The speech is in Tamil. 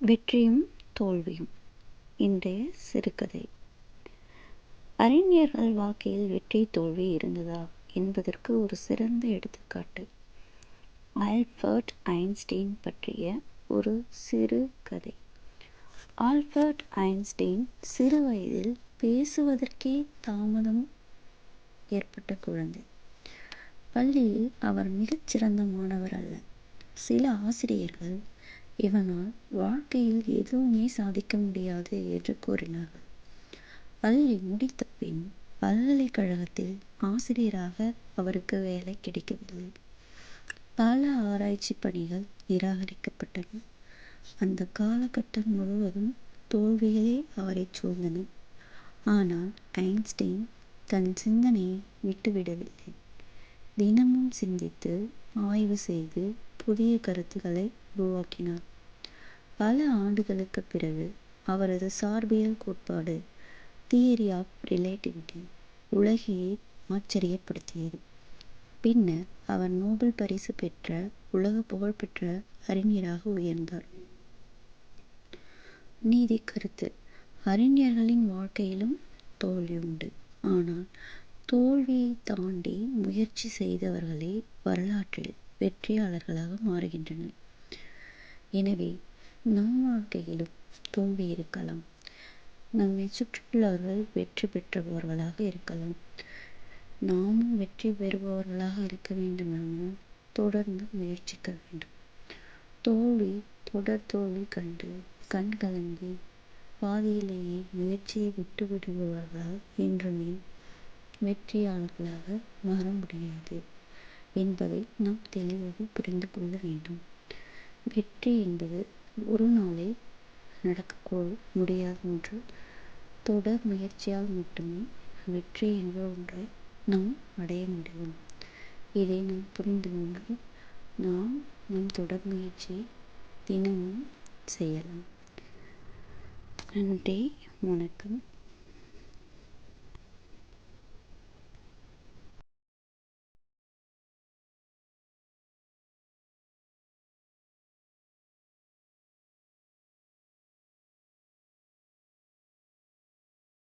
வெற்றியும் தோல்வியும். இன்றைய சிறுகதை. அறிஞர்கள் வாழ்க்கையில் வெற்றி தோல்வி இருந்ததா என்பதற்கு ஒரு சிறந்த எடுத்துக்காட்டு ஆல்பர்ட் ஐன்ஸ்டீன் பற்றிய ஒரு சிறு கதை. ஆல்பர்ட் ஐன்ஸ்டீன் சிறு வயதில் பேசுவதற்கே தாமதம் ஏற்பட்ட குழந்தை. பள்ளியில் அவர் மிகச்சிறந்த மாணவர் அல்ல. சில ஆசிரியர்கள் இவனால் வாழ்க்கையில் எதுவுமே சாதிக்க முடியாது என்று கூறினார்கள். பள்ளி முடித்த பின் பல்கலைக்கழகத்தில் ஆசிரியராக அவருக்கு வேலை கிடைக்கவில்லை. பல ஆராய்ச்சி பணிகள் நிராகரிக்கப்பட்டன. அந்த காலகட்டம் முழுவதும் தோல்விகளே அவரை சூழ்ந்தன. ஆனால் ஐன்ஸ்டீன் தன் சிந்தனையை விட்டுவிடவில்லை. தினமும் சிந்தித்து ஆய்வு செய்து புதிய கருத்துக்களை உருவாக்கினார். பல ஆண்டுகளுக்கு பிறகு அவரது சார்பியல் கோட்பாடு தியரி ஆஃப் ரிலேட்டிவிட்டி உலகையே ஆச்சரியப்படுத்தியது. பின்னர் அவர் நோபல் பரிசு பெற்ற உலக புகழ்பெற்ற அறிஞராக உயர்ந்தார். நீதி கருத்து. அறிஞர்களின் வாழ்க்கையிலும் தோல்வி உண்டு. ஆனால் தோல்வியை தாண்டி முயற்சி செய்தவர்களே வரலாற்றில் வெற்றியாளர்களாக மாறுகின்றனர். எனவே நம் வாழ்க்கையிலும் தோல்வி இருக்கலாம். நம்மை சுற்றியுள்ளவர்கள் வெற்றி பெற்றவர்களாக இருக்கலாம். நாமும் வெற்றி பெறுபவர்களாக இருக்க வேண்டுமானால் தொடர்ந்து முயற்சிக்க வேண்டும். தொடர் தோல்வி கண்டு கண் கலங்கி பாதியிலேயே முயற்சியை விட்டுவிடுபவர்களால் என்றுமே வெற்றியாளர்களாக மாற முடியாது என்பதை நாம் தெளிவாக புரிந்து கொள்ள வேண்டும். வெற்றி என்பது ஒரு நாளில் நடக்க முடியாத ஒன்று. தொடர் முயற்சியால் மட்டுமே வெற்றி என்ற ஒன்றை நாம் அடைய முடியும். இதை நாம் புரிந்து கொண்டு நாம் நம் தொடர் முயற்சியை தினமும் செய்யலாம். நன்றி, வணக்கம்.